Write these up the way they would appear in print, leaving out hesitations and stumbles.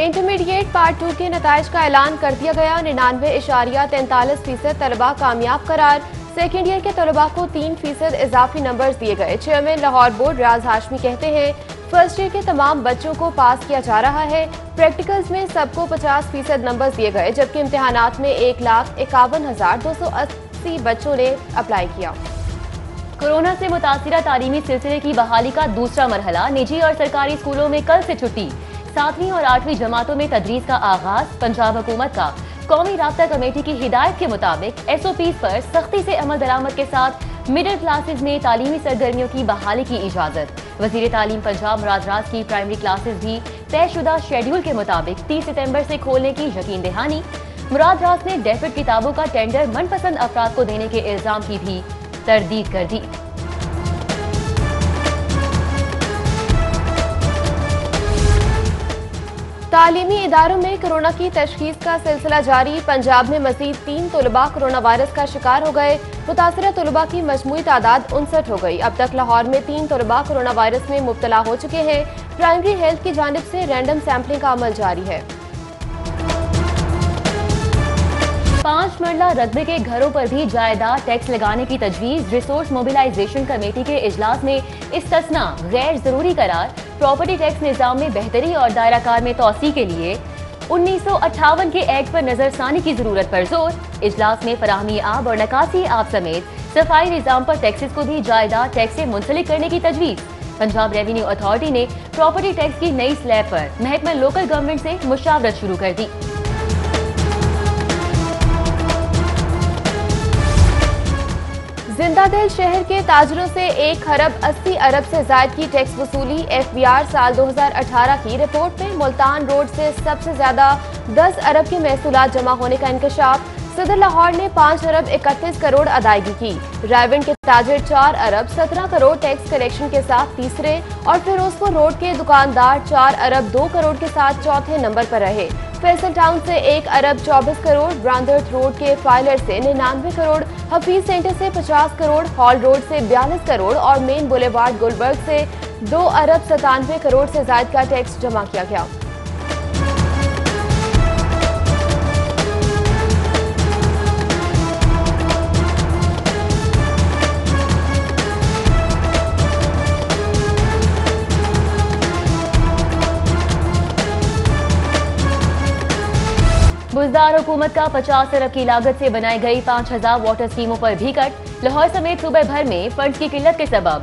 Intermediate part 2 के नताइज का ऐलान कर दिया गया। 99.43% तलबा कामयाब करार। सेकेंड ईयर के तलबा को 3% इजाफी नंबर्स दिए गए। चेयरमैन लाहौर बोर्ड रियाज हाशमी कहते हैं फर्स्ट ईयर के तमाम बच्चों को पास किया जा रहा है। प्रैक्टिकल्स में सबको 50% नंबर्स दिए गए, जबकि इम्तिहानात में 1,51,280 बच्चों ने अप्लाई किया। कोरोना से मुतासिरा तालीमी सिलसिले की बहाली का दूसरा मरहला। निजी और सरकारी स्कूलों में कल से छुट्टी। 7वीं और 8वीं जमातों में तदरीस का आगाज। पंजाब हुकूमत का कौमी राब्ता कमेटी की हिदायत के मुताबिक SOPs पर सख्ती से अमल दरामद के साथ मिडिल क्लासेस में तालीमी सरगर्मियों की बहाली की इजाजत। वजीर तालीम पंजाब मुराद राज की प्राइमरी क्लासेस भी तयशुदा शेड्यूल के मुताबिक 30 सितंबर से खोलने की यकीन दहानी। मुराद राज ने डेफिड किताबों का टेंडर मनपसंद अफराद को देने के इल्जाम की भी तरदीद कर दी। तालीमी इदारों में कोरोना की तशखीस का सिलसिला जारी। पंजाब में मजीद 3 तलबा कोरोना वायरस का शिकार हो गए। मुतासरा तलबा की मजमूई तादाद 59 हो गई। अब तक लाहौर में 3 तलबा कोरोना वायरस में मुब्तला हो चुके हैं। प्राइमरी हेल्थ की जानिब से रैंडम सैंपलिंग का अमल जारी है। 5 मरला रकबे के घरों पर भी जायदाद टैक्स लगाने की तजवीज। रिसोर्स मोबिलाइजेशन कमेटी के इजलास में इस्तिस्ना गैर जरूरी करार। प्रॉपर्टी टैक्स निजाम में बेहतरी और दायराकार में तोसी के लिए 1958 के एक्ट पर नजरसानी की जरूरत पर जोर। इजलास में फराहमी आब और नकासी आब समेत सफाई निजाम पर टैक्सेस को भी जायदाद टैक्स से मुंसलिक करने की तजवीज। पंजाब रेवेन्यू अथॉरिटी ने प्रॉपर्टी टैक्स की नई स्लैब पर महकमा लोकल गवर्नमेंट से मुशावरत शुरू कर दी। जिंदादिल शहर के ताजरों से 1 खरब 80 अरब से ज्यादा की टैक्स वसूली। FBR साल 2018 की रिपोर्ट में मुल्तान रोड से सबसे ज्यादा 10 अरब के महसूलात जमा होने का इंकशाफ। सदर लाहौर ने 5 अरब 31 करोड़ अदायगी की। रायविंड के ताजिर 4 अरब 17 करोड़ टैक्स कलेक्शन के साथ तीसरे और फिरोजपुर रोड के दुकानदार 4 अरब 2 करोड़ के साथ चौथे नंबर पर रहे। फैसल टाउन से 1 अरब 24 करोड़, ब्रांदर्थ रोड के फाइलर से 99 करोड़, हफीज सेंटर से 50 करोड़, हॉल रोड से 42 करोड़ और मेन बुलेवार्ड गुलबर्ग से 2 अरब 97 करोड़ से ज्यादा का टैक्स जमा किया गया। बुजदार हुकूमत का 50 अरब की लागत से बनाई गई 5000 वाटर स्कीमों पर भी कट। लाहौर समेत सूबे भर में फंड्स की किल्लत के सबब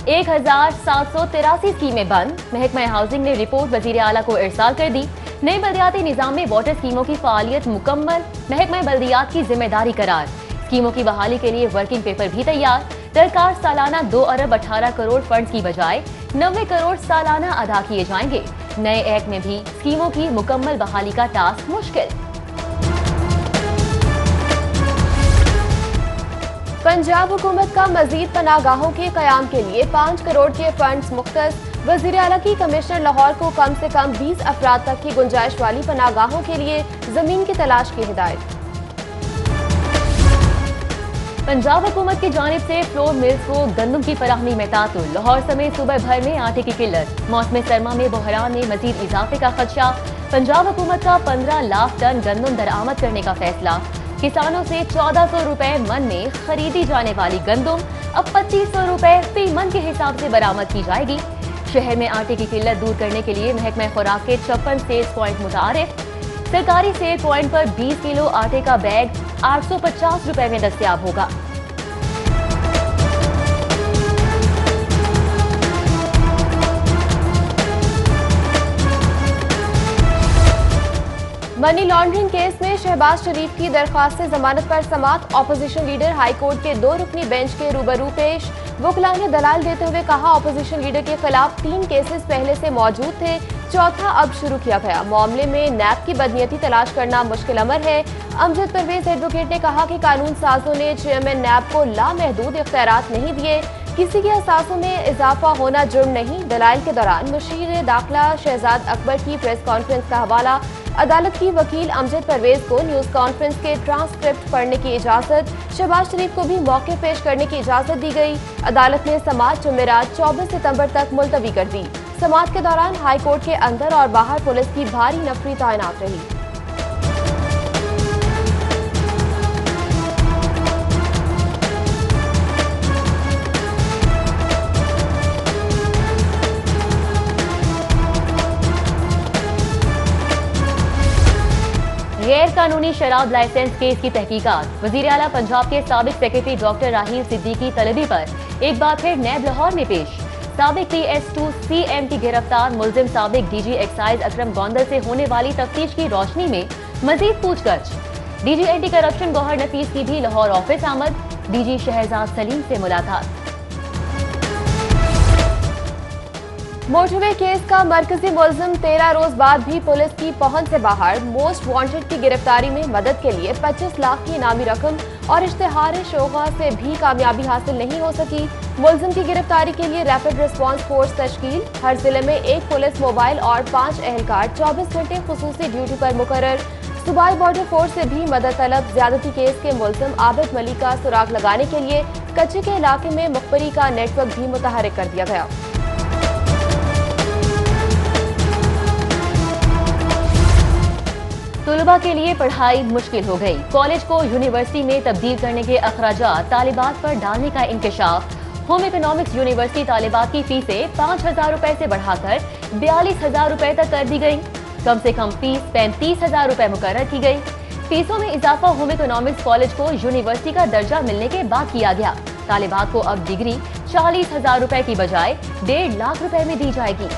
1783 स्कीमें बंद। महकमा हाउसिंग ने रिपोर्ट वजीर आला को इरसाल कर दी। नए बल्दियाती निजाम में वाटर स्कीमों की फालियत मुकम्मल। महकमा बल्दियात की जिम्मेदारी करार। स्कीमों की बहाली के लिए वर्किंग पेपर भी तैयार। सरकार सालाना 2 अरब 18 करोड़ फंड्स की बजाय 90 करोड़ सालाना अदा किए जाएंगे। नए एक्ट में भी स्कीमों की मुकम्मल बहाली का टास्क मुश्किल। पंजाब हुकूमत का मजीद पनागाहों के कयाम के लिए 5 करोड़ के फंड्स मुख्तस। वजीर आला की कमिश्नर लाहौर को कम से कम 20 अफराद तक की गुंजाइश वाली पनागाहों के लिए जमीन की तलाश की हिदायत। पंजाब हुकूमत की जानिब से फ्लोर मिल्स को गंदम की फराहमी में तातुल। लाहौर समेत सूबे भर में आटे की किल्लत। मौसम सरमा में बहरान में मजीद इजाफे का खदशा। पंजाब हुकूमत का 15 लाख टन गंदम दरामद करने का फैसला। किसानों से 1400 रुपए मन में खरीदी जाने वाली गंदम अब 2500 रुपए फी मन के हिसाब से बरामद की जाएगी। शहर में आटे की किल्लत दूर करने के लिए महकमा खुराक के 56 सेल्स पॉइंट मुतारिफ। सरकारी सेल पॉइंट पर 20 किलो आटे का बैग 850 रुपए में दस्तयाब होगा। मनी लॉन्ड्रिंग केस में शहबाज शरीफ की दरख्वास्त से जमानत पर समाअत। ऑपोजिशन लीडर हाई कोर्ट के 2 रुकनी बेंच के रूबरू पेश। वकला ने दलाल देते हुए कहा ऑपोजिशन लीडर के खिलाफ 3 केसेस पहले से मौजूद थे, चौथा अब शुरू किया गया। मामले में नैब की बदनीयती तलाश करना मुश्किल अमर है। अमजद परवेज एडवोकेट ने कहा कि कानून साजों ने चेयरमैन नैब को लामहदूद इख्तियारात नहीं दिए। किसी के असासों में इजाफा होना जुर्म नहीं। दलाइल के दौरान मुशीर दाखिला शहजाद अकबर की प्रेस कॉन्फ्रेंस का हवाला। अदालत की वकील अमजद परवेज को न्यूज कॉन्फ्रेंस के ट्रांसक्रिप्ट पढ़ने की इजाजत। शहबाज शरीफ को भी मौके पेश करने की इजाजत दी गई। अदालत ने समाअत जुमेरात 24 सितंबर तक मुलतवी कर दी। समाअत के दौरान हाई कोर्ट के अंदर और बाहर पुलिस की भारी नफरी तैनात रही। गैर कानूनी शराब लाइसेंस केस की तहकीकात। वजीर आला पंजाब के साबिक सेक्रेटरी डॉक्टर राहील सिद्दीकी तलबी पर एक बार फिर नैब लाहौर में पेश। साबिक PS2 CM की गिरफ्तार मुलजिम साबिक DG एक्साइज अकरम गोंदल से होने वाली तफ्तीश की रोशनी में मजीद पूछताछ। DG एंटी करप्शन गौहर नफीस की भी लाहौर ऑफिस आमद। DG शहजाद सलीम से मुलाकात। मोटरवे केस का मरकजी मुलजिम 13 रोज बाद भी पुलिस की पहुंच से बाहर। मोस्ट वांटेड की गिरफ्तारी में मदद के लिए 25 लाख की इनामी रकम और इश्तिहार शोगा से भी कामयाबी हासिल नहीं हो सकी। मुलजिम की गिरफ्तारी के लिए रैपिड रिस्पांस फोर्स तश्कील। हर जिले में एक पुलिस मोबाइल और 5 एहलकार 24 घंटे खुसूसी ड्यूटी पर मुकर्रर। सूबाई बॉर्डर फोर्स से भी मदद तलब। ज्यादती केस के मुलजिम आबिद मलिक का सुराग लगाने के लिए कच्चे के इलाके में मुखबरी का नेटवर्क भी मुतहरिक कर दिया गया। तलबा के लिए पढ़ाई मुश्किल हो गई। कॉलेज को यूनिवर्सिटी में तब्दील करने के अखराजात तालिबात पर डालने का इंकशाफ। होम इकोनॉमिक्स यूनिवर्सिटी तालिबात की फीसें 5,000 रुपए से बढ़ाकर 42,000 रुपए तक कर दी गई। कम से कम फीस 35,000 रुपए मुकर्रर की गई। फीसों में इजाफा होम इकोनॉमिक्स कॉलेज को यूनिवर्सिटी का दर्जा मिलने के बाद किया गया। तालिबात को अब डिग्री 40,000 रुपए की बजाय 1.5 लाख रुपए में दी जाएगी।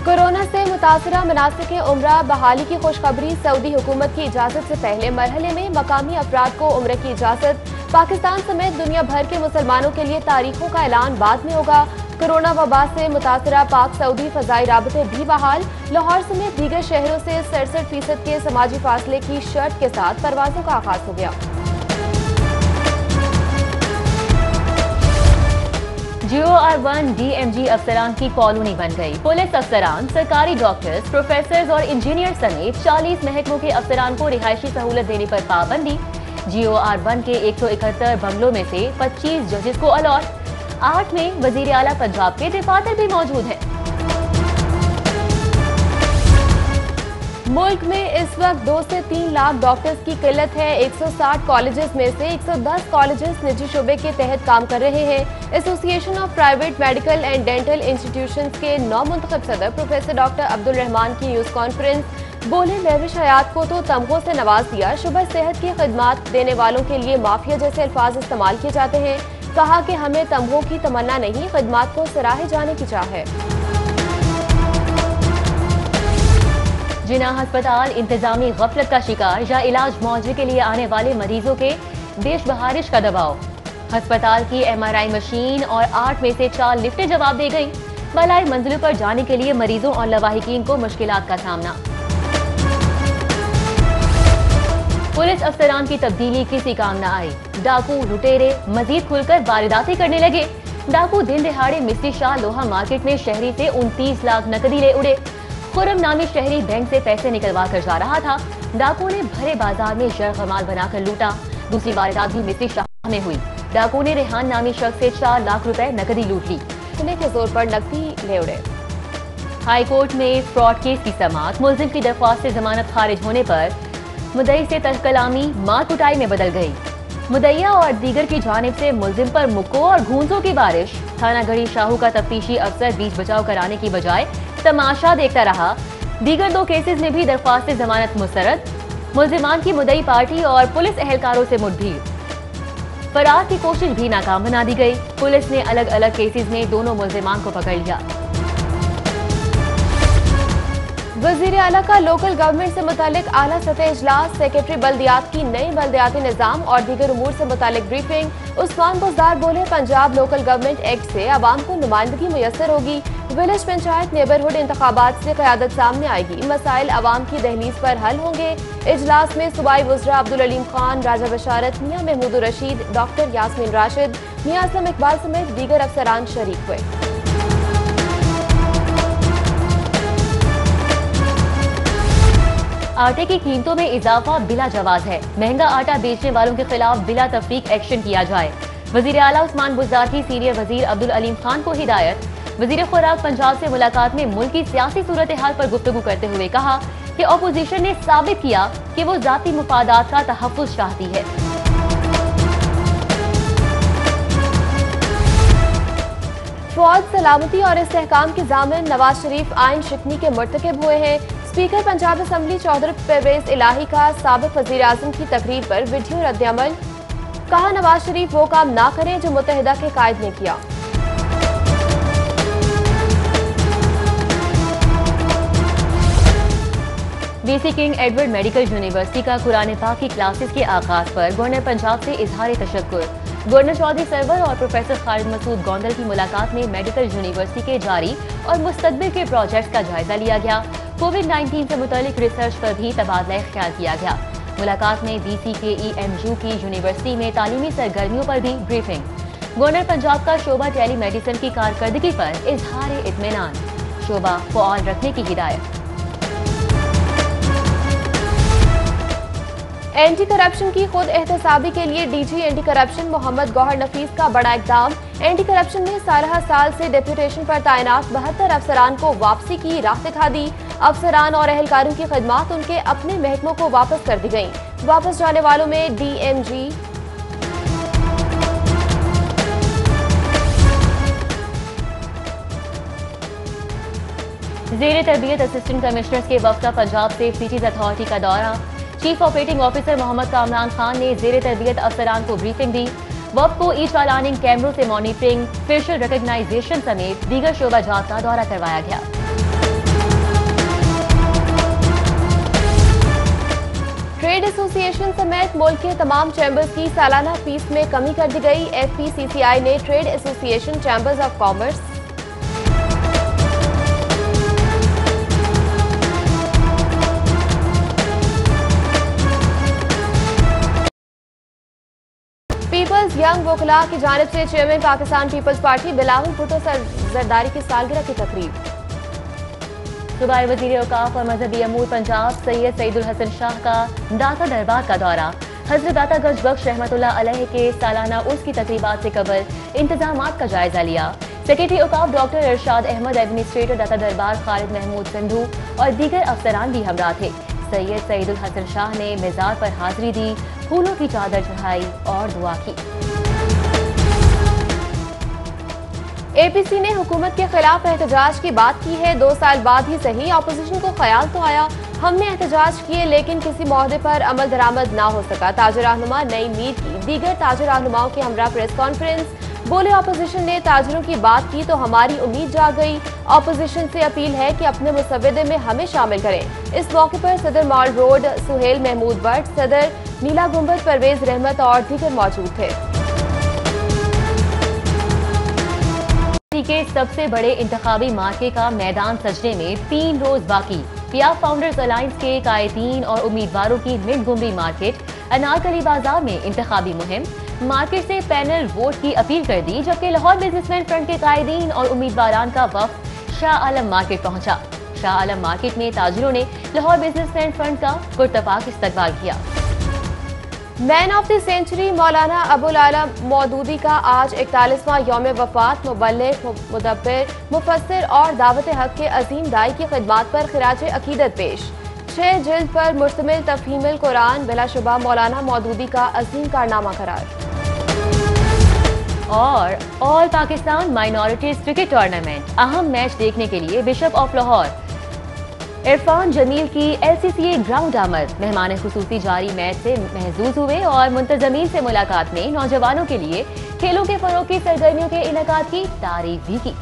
कोरोना से मुतासरा मनासिक उम्रा बहाली की खुशखबरी। सऊदी हुकूमत की इजाजत से पहले मरहले में मकामी अफराद को उम्र की इजाजत। पाकिस्तान समेत दुनिया भर के मुसलमानों के लिए तारीखों का ऐलान बाद में होगा। कोरोना वबा से मुतासरा पाक सऊदी फजाई राबते भी बहाल। लाहौर समेत दीगर शहरों से 67% के समाजी फासले की शर्त के साथ परवाजों का आगाज हो गया। GOR1 DMG अफसरान की कॉलोनी बन गई। पुलिस अफसरान, सरकारी डॉक्टर्स, प्रोफेसर और इंजीनियर समेत 40 महकमों के अफसरान को रिहायशी सहूलत देने पर पाबंदी। GOR1 के 171 बंगलों में से 25 जजेस को अलॉट। 8 में वजीर आला पंजाब के दफातर भी मौजूद है। मुल्क में इस वक्त 2 से 3 लाख डॉक्टर्स की किल्लत है। 160 कॉलेजेस में से 110 कॉलेजेस निजी शोबे के तहत काम कर रहे हैं। Association of private medical and dental institutions के नौमुंतखब सदर प्रोफेसर डॉक्टर अब्दुल रहमान की न्यूज कॉन्फ्रेंस। बोले लहविश हयात को तो तमगों से नवाज दिया। शुबह सेहत की खिदमात देने वालों के लिए माफिया जैसे अल्फाज इस्तेमाल किए जाते हैं। कहा कि हमें तमगों की तमन्ना नहीं, खिदमात को सराहे जाने की चाह है। जिन्ना अस्पताल इंतजामी गफलत का शिकार या इलाज मुआवजे के लिए आने वाले मरीजों के देश बहारिश का दबाव। अस्पताल की MRI मशीन और 8 में से 4 लिफ्टें जवाब दे गई। बलाई मंजिलों पर जाने के लिए मरीजों और लवाहिकीन को मुश्किलात का सामना। पुलिस अफसरान की तब्दीली किसी काम न आई। डाकू लुटेरे मजीद खुलकर वारदातें करने लगे। डाकू दिन दिहाड़े मिस्त्री शाह लोहा मार्केट में शहरी से 29 लाख नकदी ले उड़े। खुरम नामी शहरी बैंक से पैसे निकलवा कर जा रहा था। डाकू ने भरे बाजार में जरगमाल बनाकर लूटा। दूसरी वारदात भी मिस्त्री शाह में हुई। डाकू ने रेहान नामी शख्स से 4 लाख रुपए नकदी लूट ली। पुलिस के जोर पर नकदी ले उड़े। हाई कोर्ट में फ्रॉड केस की समाअत। मुलजिम की दरख्वास्त से जमानत खारिज होने पर मुद्दई से तहकलामी मार कुटाई में बदल गई। मुद्दइया और दीगर की जानिब से मुलजिम पर मुक्कों और घूंसों की बारिश। थाना गढ़ी शाहू का तफ्तीशी अफसर बीच बचाव कराने की बजाय तमाशा देखता रहा। दीगर 2 केसेस में भी दरख्वास्त से जमानत मुस्तरद। मुलजिमान की मुद्दई पार्टी और पुलिस एहलकारों से मुठभेड़। फरार की कोशिश भी नाकाम बना दी गई। पुलिस ने अलग अलग केसेस में दोनों मुलजिमान को पकड़ लिया। वजीर आला का लोकल गवर्नमेंट से मुतालिक आला सतह इजलास। सेक्रेटरी बल्दियात की नई बल्दियाती निज़ाम और दीगर उमूर से मुतालिक ब्रीफिंग। उस्मान बुज़दार बोले, पंजाब लोकल गवर्नमेंट एक्ट से आवाम को नुमाइंदगी मुयसर होगी। विलेज पंचायत नेबरहुड इंतखाबात से क़यादत सामने आएगी। मसाइल आवाम की दहलीज पर हल होंगे। इजलास में सूबाई वज़रा अब्दुल अलीम खान, राजा बशारत, मियां महमूद रशीद, डॉक्टर यास्मीन राशिद, मियां असलम इकबाल समेत दीगर अफसरान शरीक हुए। आटे की कीमतों में इजाफा बिला जवाज है। महंगा आटा बेचने वालों के खिलाफ बिला तफरीक एक्शन किया जाए। वजीर आला उस्मान बुज़दार की सीनियर वजीर अब्दुल अलीम खान को हिदायत। वजीर खुराक पंजाब से मुलाकात में मुल्क की सियासी सूरत हाल पर गुफ्तगू करते हुए कहा कि अपोजिशन ने साबित किया कि वो जाती मुफादात का तहफ़्फ़ुज़ चाहती है। फौज, सलामती और इस्तेहकाम के ज़ामिन नवाज शरीफ आइन शिकनी के मुर्तकिब हुए हैं। स्पीकर पंजाब असम्बली चौधरी परवेज इलाही का साबिक वज़ीर आज़म की तकरीर पर वीडियो रद्द-ए-अमल। कहा, नवाज शरीफ वो काम ना करें जो मुत्तहिदा के कायद ने किया। VC king Edward medical university का कुरान पाक की क्लासेस के आगाज पर गवर्नर पंजाब से इजहार तशक्कुर। गवर्नर चौधरी सरवर और प्रोफेसर खालिद मसूद गोंदल की मुलाकात में मेडिकल यूनिवर्सिटी के जारी और मुस्तकबिल के प्रोजेक्ट्स का जायजा लिया गया। कोविड-19 से मुतालिक रिसर्च पर भी तबादला ख्याल किया गया। मुलाकात में DCKEMU की यूनिवर्सिटी में तालीमी सरगर्मियों पर भी ब्रीफिंग। गवर्नर पंजाब का शोबा टेली मेडिसिन की कारकर्दगी पर इजहार इत्मीनान। शोबा फ़आल रखने की हिदायत। एंटी करप्शन की खुद एहतसाबी के लिए DG anti corruption Mohammad Gohar Nafees का बड़ा इकदाम। एंटी करप्शन ने 12 साल से डेप्यूटेशन पर तैनात 72 अफसरान को वापसी की राह दिखा दी। अफसरान और एहलकारों की खिदमात उनके अपने महकमों को वापस कर दी गयी। वापस जाने वालों में DMG, ज़ेरे तरबियत असिस्टेंट कमिश्नर्स के वफ़द का पंजाब सेफ सिटीज अथॉरिटी का दौरा। Chief operating officer Mohammad Kamran Khan ने ज़ेरे तरबियत अफसरान को ब्रीफिंग दी। वफ़द को ई चालानिंग कैमरों से मॉनिटरिंग, फेशियल रिकग्नाइजेशन समेत दीगर शोबाजात का दौरा करवाया गया। ट्रेड एसोसिएशन समेत मुल्क के तमाम चैम्बर्स की सालाना फीस में कमी कर दी गई। FPCCI ने trade association chambers of commerce, people's young वकला की जानिब से चेयरमैन पाकिस्तान पीपल्स पार्टी बिलावल भुट्टो जरदारी की सालगिरह की तकरीब। सूबाई वज़ीर औकाफ और मजहबी अमूर पंजाब सैयद सईदुल हसन शाह का दाता दरबार का दौरा। हज़रत दाता गंज बख्श रहमतुल्लाह अलैह के सालाना उर्स की तकरीबात से कबल इंतजामात का जायजा लिया। सेक्रेटरी औकाफ डॉक्टर इरशाद अहमद, एडमिनिस्ट्रेटर दाता दरबार खालिद महमूद सिंधु और दीगर अफसरान भी हमरा थे। सैयद सईदुल हसन शाह ने मिज़ार पर हाजिरी दी, फूलों की चादर चढ़ाई और दुआ की। APC ने हुकूमत के खिलाफ एहतजाज की बात की है। 2 साल बाद ही सही, अपोजिशन को ख्याल तो आया हमने एहतजाज किए लेकिन किसी मौहदे पर अमल दरामद ना हो सका। ताजर रहनुमा नई मीर की दीगर ताजर रहनुमाओं के हमरा प्रेस कॉन्फ्रेंस। बोले, अपोजिशन ने ताजरों की बात की तो हमारी उम्मीद जाग गई। अपोजिशन से अपील है कि अपने मुसव्वदे में हमें शामिल करें। इस मौके पर सदर मॉल रोड सुहेल महमूद भट्ट, सदर नीला गुंबद परवेज रहमत और दीगर मौजूद थे। के सबसे बड़े इंतखाबी मार्के का मैदान सजने में 3 रोज बाकी। पियाफ फाउंडर्स अलायंस के कायदीन और उम्मीदवारों की मिड गुम्बी मार्केट अनारकली बाजार में इंतखाबी मुहिम। मार्केट से पैनल वोट की अपील कर दी, जबकि लाहौर बिजनेसमैन फ्रंट के कायदीन और उम्मीदवारान का वफ्द शाह आलम मार्केट पहुंचा। शाह आलम मार्केट में ताजिरों ने लाहौर बिजनेसमैन फ्रंट का पुरतफाक इस्तकबाल किया। Man of the century Maulana Abul आला मौदूदी का आज 41वां यौम वफात। मुबल्लिग, मुदब्बिर, मुफस्सिर और दावत हक के अजीम दाई की खिदमात पर खिराज अकीदत पेश। 6 जिल्द पर मुश्तमिल तफहीमुल कुरान बिलाशुबा मौलाना मौदूदी का अजीम कारनामा करार। और all Pakistan minorities cricket tournament अहम मैच देखने के लिए बिशप ऑफ लाहौर इरफान जमील की LCCA ग्राउंड आमद। मेहमान खुसूसी जारी मैच से महजूज हुए और मुंतजमीन से मुलाकात में नौजवानों के लिए खेलों के फरोग की सरगर्मियों के इनेकाद की तारीफ भी की।